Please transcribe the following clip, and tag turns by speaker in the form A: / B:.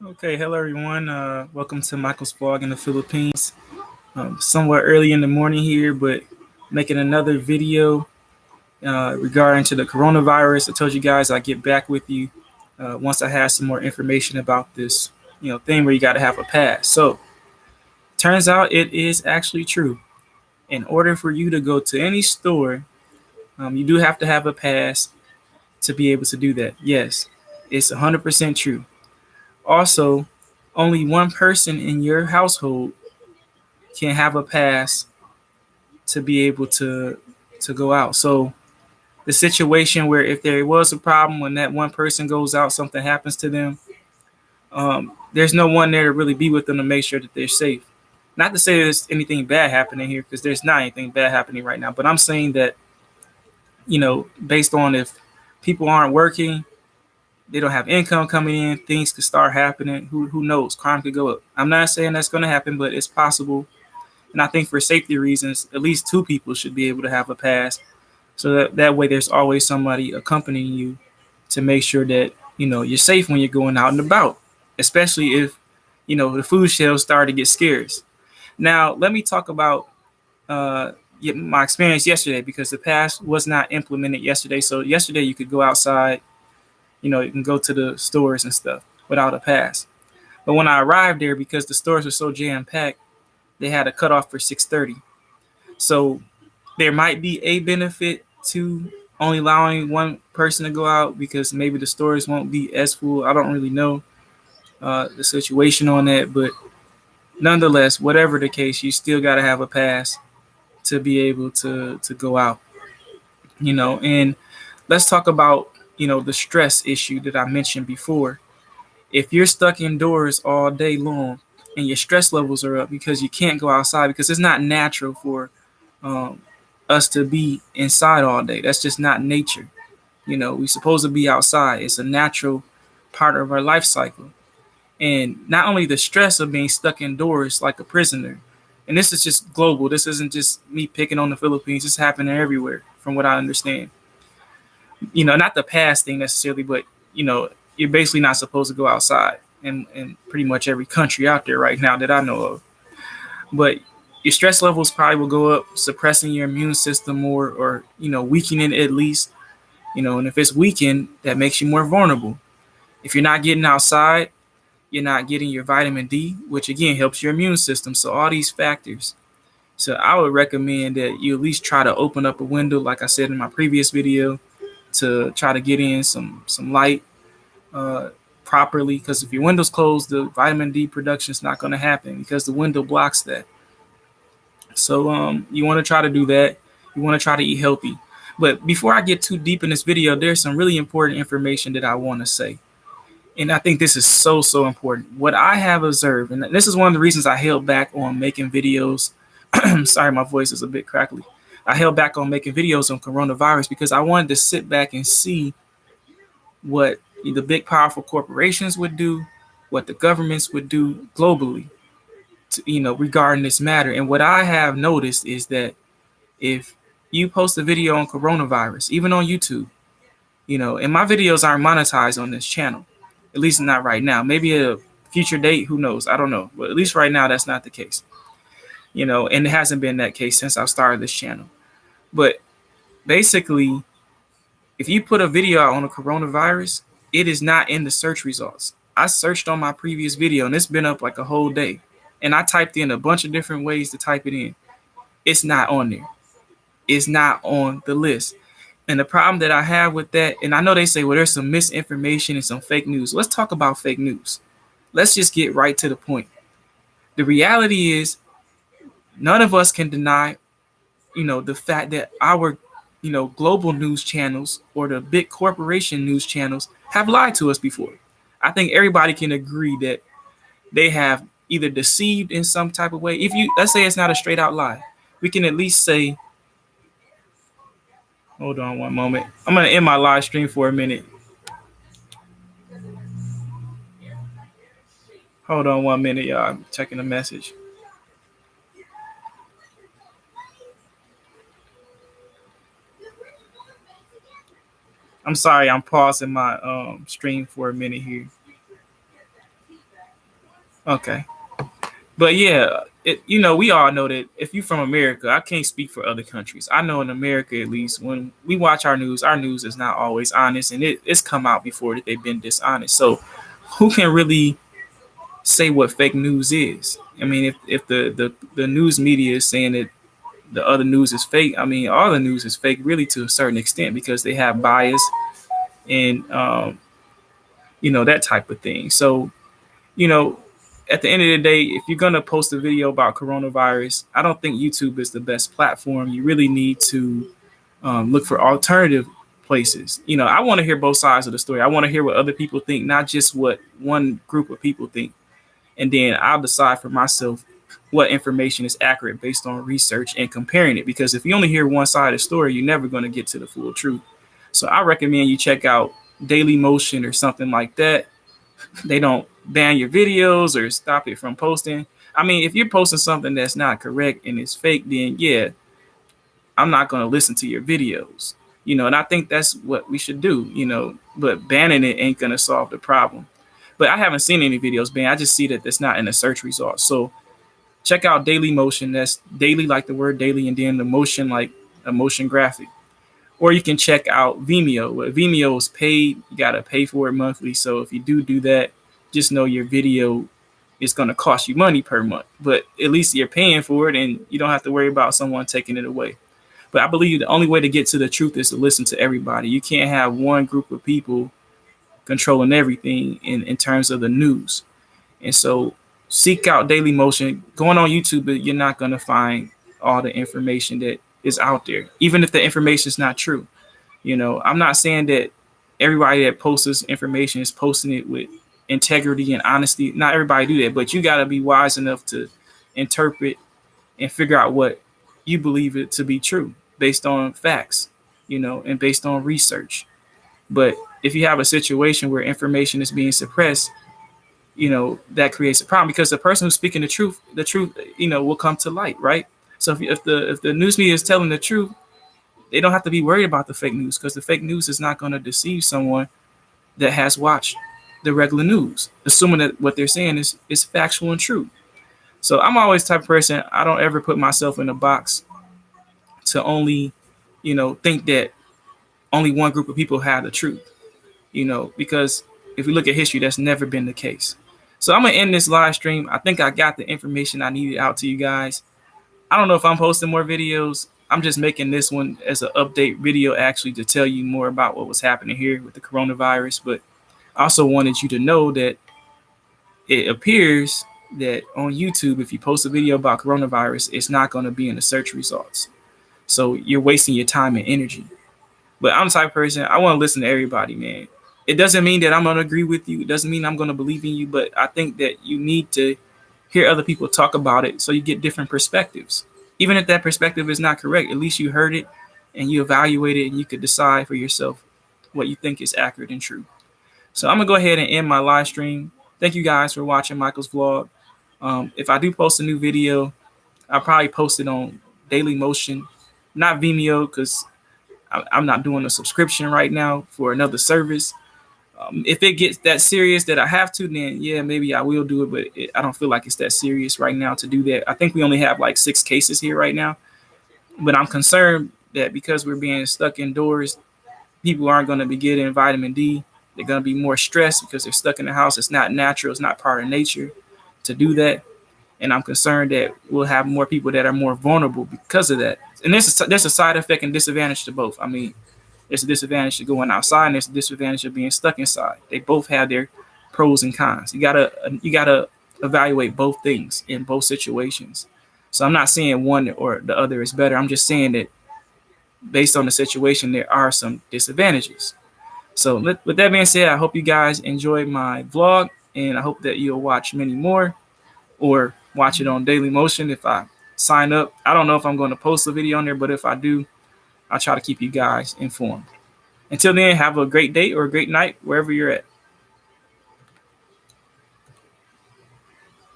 A: Okay, hello everyone. Welcome to Michael's Vlog in the Philippines. Somewhat early in the morning here, but making another video regarding to the coronavirus. I told you guys I'd get back with you once I had some more information about this, thing where you got to have a pass. So, turns out it is actually true. In order for you to go to any store, you do have to have a pass to be able to do that. Yes, it's 100% true. Also, only one person in your household can have a pass to be able to go out. So the situation where if there was a problem when that one person goes out, something happens to them, there's no one there to really be with them to make sure that they're safe. Not to say there's anything bad happening here, because there's not anything bad happening right now. But I'm saying that, based on if people aren't working, they don't have income coming in, things could start happening. Who knows? Crime could go up. I'm not saying that's going to happen, but it's possible. And I think for safety reasons, at least two people should be able to have a pass. So that way there's always somebody accompanying you to make sure that, you're safe when you're going out and about, especially if, the food shelves start to get scarce. Now, let me talk about uh, my experience yesterday because the pass was not implemented yesterday. So yesterday you could go outside, you can go to the stores and stuff without a pass. But when I arrived there, because the stores were so jam packed, they had a cutoff for 6:30. So there might be a benefit to only allowing one person to go out because maybe the stores won't be as full. I don't really know the situation on that, but nonetheless, whatever the case, you still got to have a pass to be able to go out. And let's talk about the stress issue that I mentioned before. If you're stuck indoors all day long and your stress levels are up because you can't go outside because it's not natural for um, us to be inside all day. That's just not nature. We're supposed to be outside. It's a natural part of our life cycle. And not only the stress of being stuck indoors like a prisoner, and this is just global. This isn't just me picking on the Philippines. It's happening everywhere, from what I understand. Not the past thing necessarily, but you're basically not supposed to go outside in pretty much every country out there right now that I know of. But your stress levels probably will go up, suppressing your immune system more, or weakening it at least. And if it's weakened, that makes you more vulnerable. If you're not getting outside, you're not getting your vitamin D, which again helps your immune system. So all these factors. So I would recommend that you at least try to open up a window, like I said in my previous video, to try to get in some light uh, properly. Because if your window's closed, the vitamin D production is not going to happen because the window blocks that. So you want to try to do that. You want to try to eat healthy. But before I get too deep in this video, there's some really important information that I want to say. And I think this is so important. What I have observed, and this is one of the reasons I held back on making videos. Sorry, my voice is a bit crackly. I held back on making videos on coronavirus because I wanted to sit back and see what the big powerful corporations would do, what the governments would do globally, regarding this matter. And what I have noticed is that if you post a video on coronavirus, even on YouTube, and my videos aren't monetized on this channel, at least not right now. Maybe a future date, who knows? I don't know. But at least right now, that's not the case. And it hasn't been that case since I started this channel. But basically, if you put a video out on a coronavirus, it is not in the search results. I searched on my previous video and it's been up like a whole day. And I typed in a bunch of different ways to type it in. It's not on there. It's not on the list. And the problem that I have with that, and I know they say, well, there's some misinformation and some fake news. Let's talk about fake news. Let's just get right to the point. The reality is, none of us can deny, the fact that our, global news channels or the big corporation news channels have lied to us before. I think everybody can agree that they have either deceived in some type of way. If you, let's say it's not a straight out lie, we can at least say, hold on one moment. I'm going to end my live stream for a minute. Hold on one minute, y'all. I'm checking the message. I'm sorry, I'm pausing my stream for a minute here. Okay. But yeah, we all know that if you're from America, I can't speak for other countries. I know in America, at least, when we watch our news is not always honest, and it's come out before that they've been dishonest. So, who can really say what fake news is? I mean, if the news media is saying that the other news is fake, I mean, all the news is fake, really, to a certain extent, because they have bias and that type of thing. So, you know, at the end of the day, if you're going to post a video about coronavirus, I don't think YouTube is the best platform. You really need to look for alternative places. I want to hear both sides of the story. I want to hear what other people think, not just what one group of people think. And then I'll decide for myself what information is accurate based on research and comparing it. Because if you only hear one side of the story, you're never going to get to the full truth. So I recommend you check out Daily Motion or something like that. They don't ban your videos or stop it from posting. I mean, if you're posting something that's not correct and it's fake, then yeah, I'm not going to listen to your videos. And I think that's what we should do, but banning it ain't going to solve the problem. But I haven't seen any videos banned. I just see that it's not in the search results. So check out Daily Motion. That's daily, like the word daily, and then the motion, like a motion graphic. Or you can check out Vimeo. Vimeo is paid. You got to pay for it monthly. So if you do that, just know your video is going to cost you money per month. But at least you're paying for it and you don't have to worry about someone taking it away. But I believe the only way to get to the truth is to listen to everybody. You can't have one group of people controlling everything in terms of the news. And so seek out Daily Motion. Going on YouTube, but you're not going to find all the information that is out there, even if the information is not true. I'm not saying that everybody that posts this information is posting it with integrity and honesty. Not everybody do that, but you got to be wise enough to interpret and figure out what you believe it to be true based on facts, and based on research. But if you have a situation where information is being suppressed, that creates a problem, because the person who's speaking the truth, will come to light, right? So if the news media is telling the truth, they don't have to be worried about the fake news, because the fake news is not going to deceive someone that has watched the regular news, assuming that what they're saying is factual and true. So I'm always the type of person, I don't ever put myself in a box to only, think that only one group of people have the truth, because if we look at history, that's never been the case. So I'm going to end this live stream. I think I got the information I needed out to you guys. I don't know if I'm posting more videos. I'm just making this one as an update video, actually, to tell you more about what was happening here with the coronavirus. But I also wanted you to know that it appears that on YouTube, if you post a video about coronavirus, it's not going to be in the search results. So you're wasting your time and energy. But I'm the type of person, I want to listen to everybody, man. It doesn't mean that I'm going to agree with you. It doesn't mean I'm going to believe in you. But I think that you need to hear other people talk about it so you get different perspectives. Even if that perspective is not correct, at least you heard it and you evaluate it and you could decide for yourself what you think is accurate and true. So I'm going to go ahead and end my live stream. Thank you guys for watching Michael's vlog. If I do post a new video, I'll probably post it on Daily Motion, not Vimeo, because I'm not doing a subscription right now for another service. If it gets that serious that I have to, then yeah, maybe I will do it. But I don't feel like it's that serious right now to do that. I think we only have like 6 cases here right now. But I'm concerned that because we're being stuck indoors, people aren't going to be getting vitamin D. They're going to be more stressed because they're stuck in the house. It's not natural. It's not part of nature to do that. And I'm concerned that we'll have more people that are more vulnerable because of that. And there's a side effect and disadvantage to both. I mean, there's a disadvantage to going outside, and there's a disadvantage of being stuck inside. They both have their pros and cons. You gotta evaluate both things in both situations. So I'm not saying one or the other is better. I'm just saying that based on the situation, there are some disadvantages. So with that being said, I hope you guys enjoyed my vlog, and I hope that you'll watch many more or watch it on Daily Motion if I sign up. I don't know if I'm going to post a video on there, but if I do, I'll try to keep you guys informed. Until then, have a great day or a great night wherever you're at.